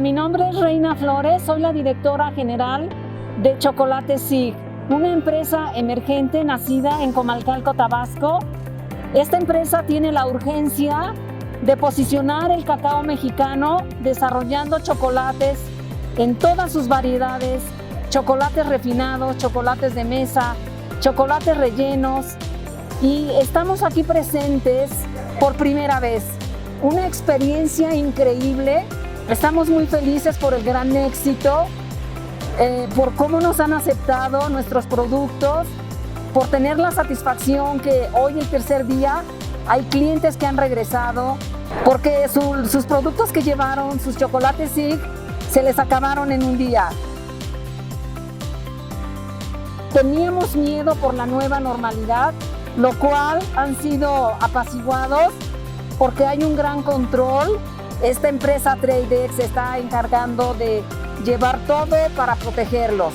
mi nombre es Reina Flores, soy la directora general de Chocolate SIG, una empresa emergente nacida en Comalcalco, Tabasco. Esta empresa tiene la urgencia de posicionar el cacao mexicano desarrollando chocolates en todas sus variedades, chocolates refinados, chocolates de mesa, chocolates rellenos, y estamos aquí presentes por primera vez. Una experiencia increíble. Estamos muy felices por el gran éxito, por cómo nos han aceptado nuestros productos, por tener la satisfacción que hoy, el tercer día, hay clientes que han regresado, porque sus productos que llevaron, sus chocolates SIG, se les acabaron en un día. Teníamos miedo por la nueva normalidad, lo cual han sido apaciguados porque hay un gran control. Esta empresa Tradex se está encargando de llevar todo para protegerlos.